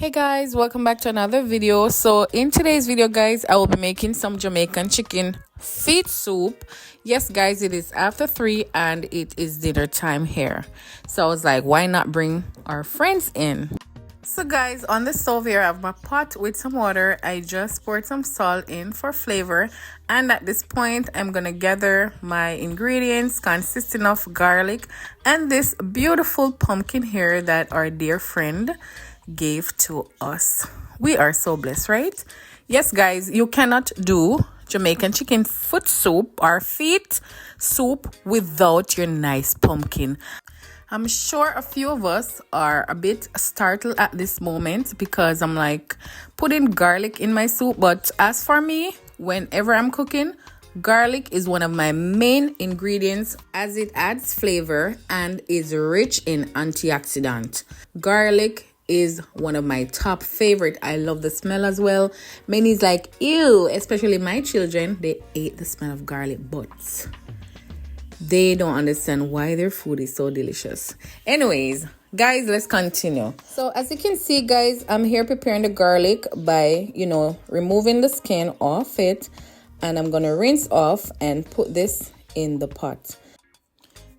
Hey guys, welcome back to another video. So in today's video guys, I will be making some Jamaican chicken feet soup. Yes guys, it is after 3 and it is dinner time here. So I was like, why not bring our friends in? So guys, on the stove here I have my pot with some water. I just poured some salt in for flavor, and at this point I'm gonna gather my ingredients consisting of garlic and this beautiful pumpkin here that our dear friend gave to us. We are so blessed, right? Yes guys, you cannot do Jamaican chicken foot soup or feet soup without your nice pumpkin. I'm sure a few of us are a bit startled at this moment because I'm like putting garlic in my soup, but as for me, whenever I'm cooking, garlic is one of my main ingredients as it adds flavor and is rich in antioxidant. Garlic is one of my top favorite. I love the smell as well. Many's like, ew, especially my children, they hate the smell of garlic, but they don't understand why their food is so delicious. Anyways, guys, let's continue. So as you can see, guys, I'm here preparing the garlic by, removing the skin off it. And I'm going to rinse off and put this in the pot.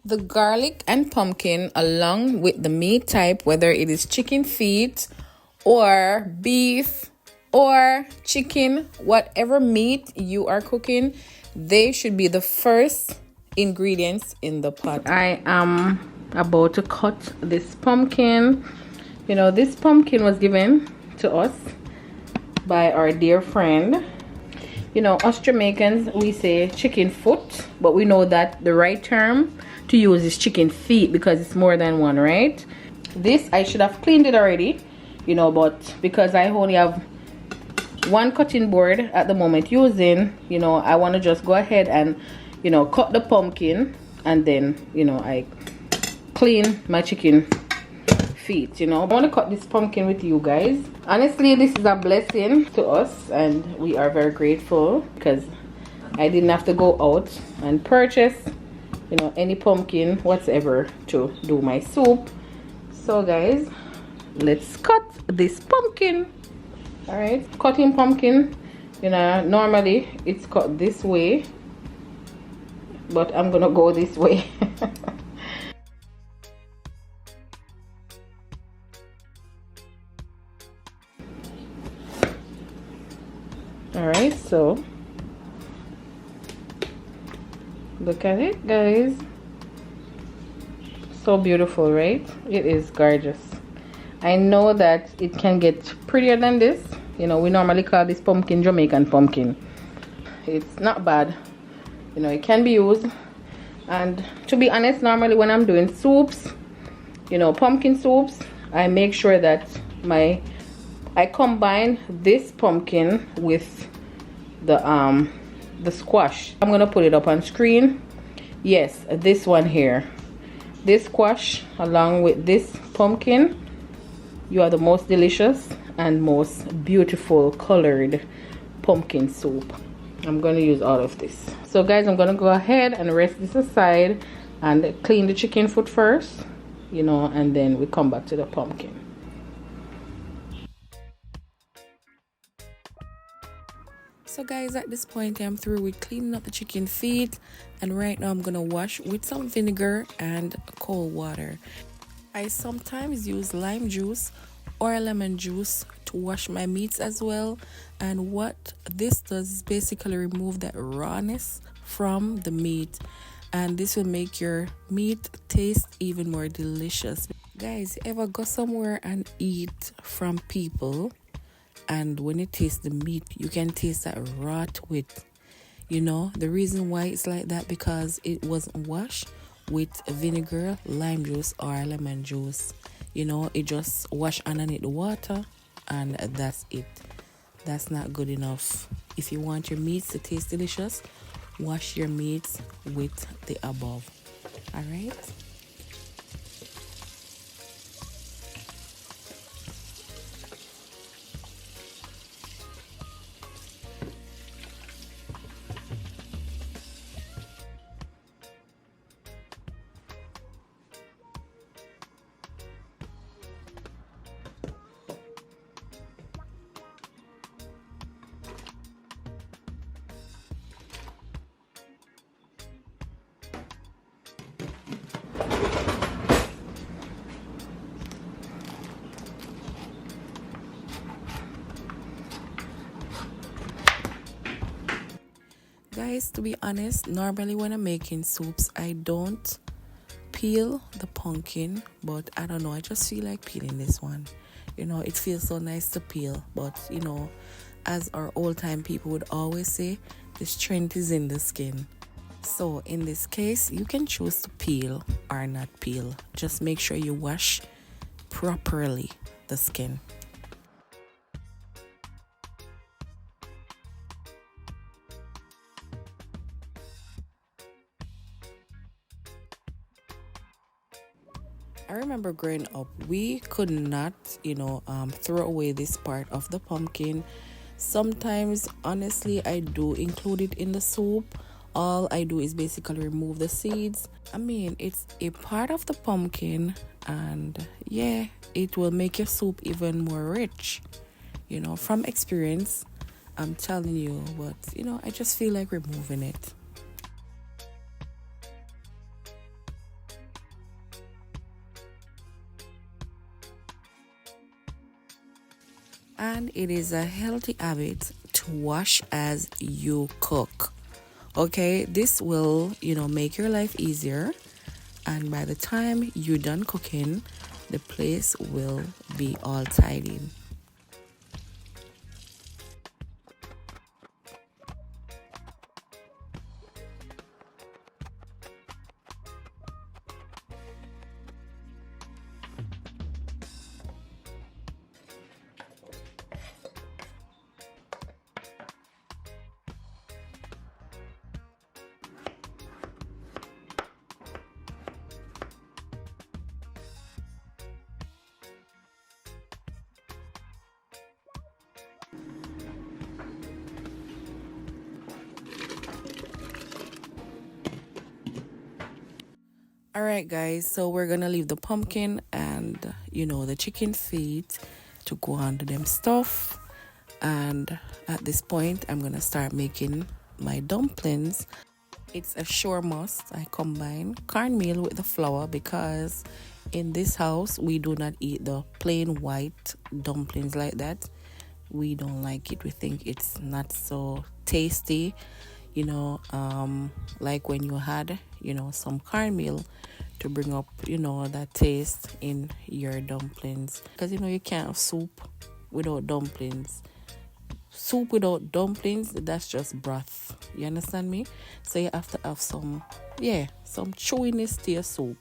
The garlic and pumpkin, along with the meat type, whether it is chicken feet or beef or chicken, whatever meat you are cooking, they should be the first ingredients in the pot. I am about to cut this pumpkin. This pumpkin was given to us by our dear friend. Us Jamaicans, we say chicken foot, but we know that the right term to use is chicken feet because it's more than one, right? This, I should have cleaned it already, but because I only have one cutting board at the moment using, I want to just go ahead and cut the pumpkin, and then I clean my chicken feet. I want to cut this pumpkin with you guys. Honestly, this is a blessing to us and we are very grateful because I didn't have to go out and purchase any pumpkin whatsoever to do my soup. So guys, let's cut this pumpkin. All right, cutting pumpkin, normally it's cut this way, but I'm gonna go this way. All right, so look at it, guys. So beautiful, right? It is gorgeous. I know that it can get prettier than this. We normally call this pumpkin Jamaican pumpkin. It's not bad. It can be used. And to be honest, normally when I'm doing soups, pumpkin soups, I make sure that I combine this pumpkin with the squash. I'm gonna put it up on screen. Yes, this one here, this squash along with this pumpkin, you are the most delicious and most beautiful colored pumpkin soup. I'm gonna use all of this. So guys, I'm gonna go ahead and rest this aside and clean the chicken foot first, and then we come back to the pumpkin. So guys, at this point I'm through with cleaning up the chicken feet, and right now I'm gonna wash with some vinegar and cold water. I sometimes use lime juice or lemon juice to wash my meats as well, and what this does is basically remove that rawness from the meat, and this will make your meat taste even more delicious. Guys, ever go somewhere and eat from people, and when you taste the meat, you can taste that rot with, the reason why it's like that, because it wasn't washed with vinegar, lime juice or lemon juice. It just wash underneath the water, and that's it. That's not good enough. If you want your meats to taste delicious, wash your meats with the above. All right. Guys, to be honest, normally when I'm making soups, I don't peel the pumpkin, but I don't know, I just feel like peeling this one. It feels so nice to peel, but as our old time people would always say, the strength is in the skin. So in this case, you can choose to peel or not peel. Just make sure you wash properly the skin. I remember growing up, we could not, throw away this part of the pumpkin. Sometimes, honestly, I do include it in the soup. All I do is basically remove the seeds. I mean, it's a part of the pumpkin, and yeah, it will make your soup even more rich. From experience, I'm telling you, but I just feel like removing it. And it is a healthy habit to wash as you cook. Okay, this will, make your life easier. And by the time you're done cooking, the place will be all tidy. All right, guys, so we're gonna leave the pumpkin and the chicken feet to go under them stuff. And at this point, I'm gonna start making my dumplings. It's a sure must. I combine cornmeal with the flour because in this house we do not eat the plain white dumplings like that. We don't like it. We think it's not so tasty, like when you had, some cornmeal to bring up, that taste in your dumplings. Because, you can't have soup without dumplings. Soup without dumplings, that's just broth. You understand me? So you have to have some chewiness to your soup.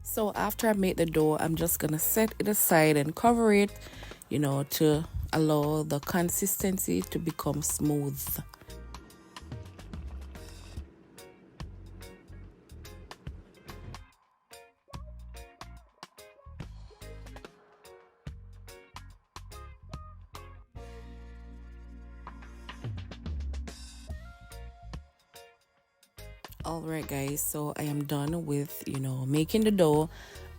So after I make the dough, I'm just gonna set it aside and cover it, to allow the consistency to become smooth. Alright guys, so I am done with making the dough,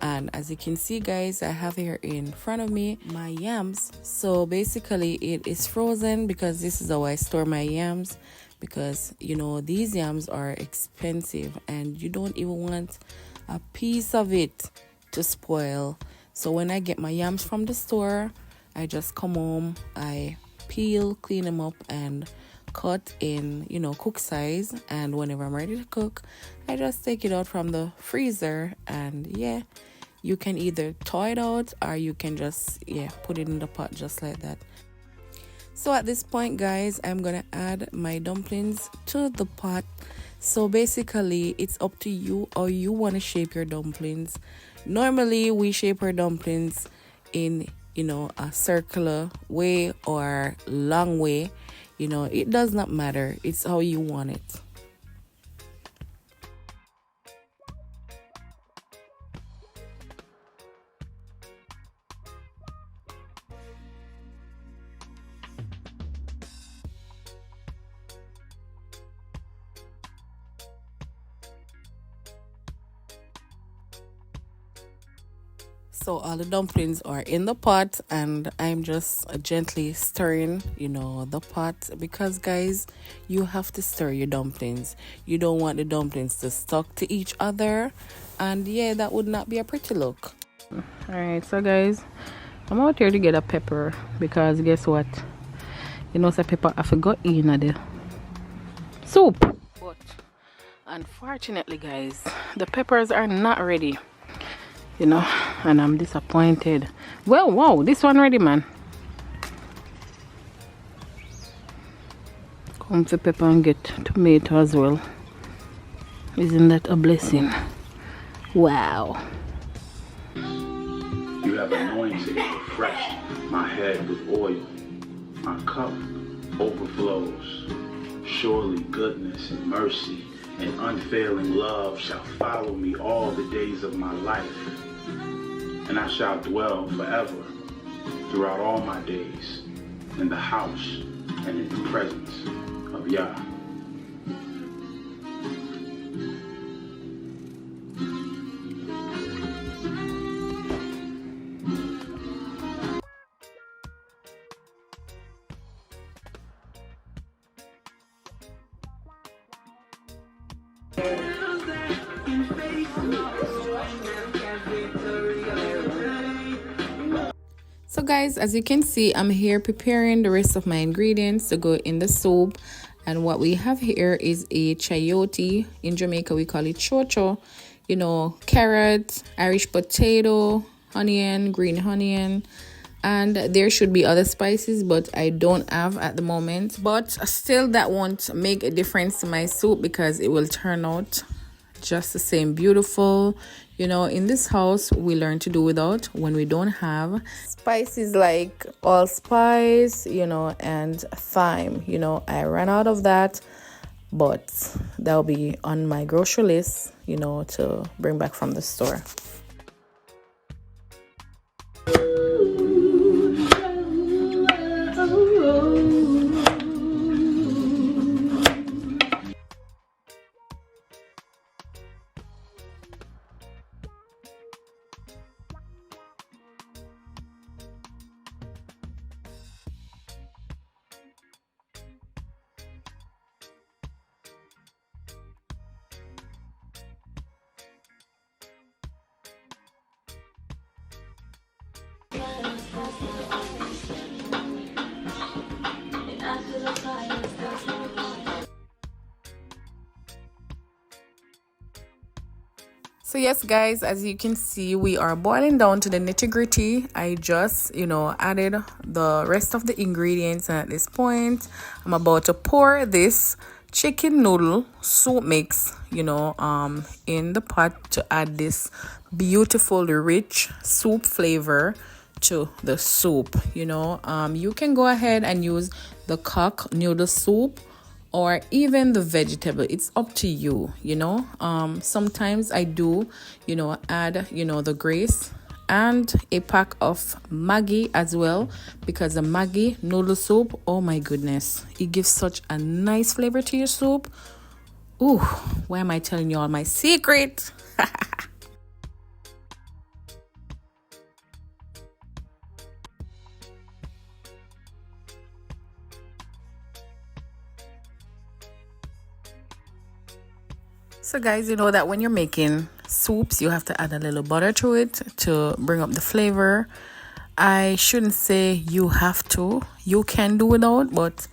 and as you can see guys, I have here in front of me my yams. So basically it is frozen because this is how I store my yams, because these yams are expensive and you don't even want a piece of it to spoil. So when I get my yams from the store, I just come home, I peel, clean them up, and cut in cook size, and whenever I'm ready to cook, I just take it out from the freezer, and you can either thaw it out or you can just put it in the pot just like that. So at this point guys, I'm gonna add my dumplings to the pot. So basically it's up to you how you want to shape your dumplings. Normally we shape our dumplings in a circular way or long way. It does not matter. It's how you want it. So all the dumplings are in the pot, and I'm just gently stirring, the pot, because guys, you have to stir your dumplings. You don't want the dumplings to stuck to each other, and that would not be a pretty look. All right, so guys, I'm out here to get a pepper because guess what? Pepper I forgot in there. soup. But unfortunately, guys, the peppers are not ready, you know, and I'm disappointed. Well, wow, this one ready, man. Come to pepper and get tomato as well. Isn't that a blessing? Wow. You have anointed and refreshed my head with oil. My cup overflows. Surely goodness and mercy and unfailing love shall follow me all the days of my life. And I shall dwell forever throughout all my days in the house and in the presence of Yah. So guys, as you can see, I'm here preparing the rest of my ingredients to go in the soup. And what we have here is a chayote. In Jamaica we call it chocho. You know, carrot, Irish potato, onion, green onion, and there should be other spices, but I don't have at the moment. But still, that won't make a difference to my soup because it will turn out just the same beautiful. You know, in this house we learn to do without when we don't have spices like allspice, you know, and thyme. You know, I ran out of that, but that'll be on my grocery list, you know, to bring back from the store. So yes guys, as you can see, we are boiling down to the nitty-gritty. I just, you know, added the rest of the ingredients, and at this point I'm about to pour this chicken noodle soup mix, you know, in the pot to add this beautiful rich soup flavor to the soup. You know, you can go ahead and use the cock noodle soup or even the vegetable. It's up to you, you know. Sometimes I do, you know, add, you know, the grace and a pack of Maggi as well, because the Maggi noodle soup, oh my goodness, it gives such a nice flavor to your soup. Ooh, why am I telling you all my secret? So guys, you know that when you're making soups, you have to add a little butter to it to bring up the flavor. I shouldn't say you have to. You can do without, but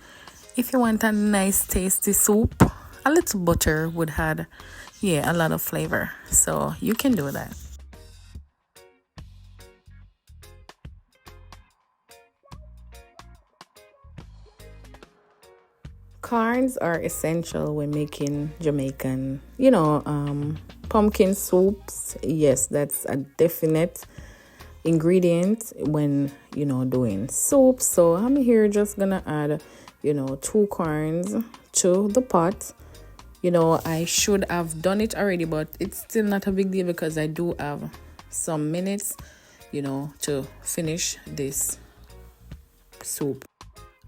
if you want a nice tasty soup, a little butter would add, yeah, a lot of flavor. So you can do that. Corns are essential when making Jamaican, you know, pumpkin soups. Yes, that's a definite ingredient when, you know, doing soup. So I'm here just gonna add, you know, 2 corns to the pot. You know, I should have done it already, but it's still not a big deal because I do have some minutes, you know, to finish this soup.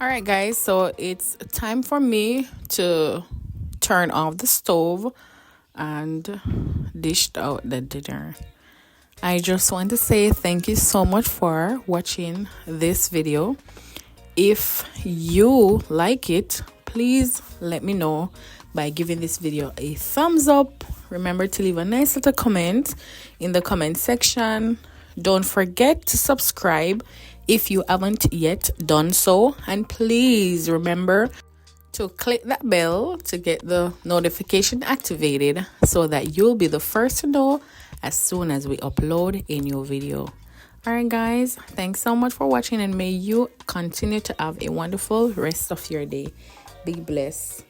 All right guys, so it's time for me to turn off the stove and dish out the dinner. I just want to say thank you so much for watching this video. If you like it, please let me know by giving this video a thumbs up. Remember to leave a nice little comment in the comment section. Don't forget to subscribe if you haven't yet done so, and please remember to click that bell to get the notification activated so that you'll be the first to know as soon as we upload a new video. Alright guys, thanks so much for watching, and may you continue to have a wonderful rest of your day. Be blessed.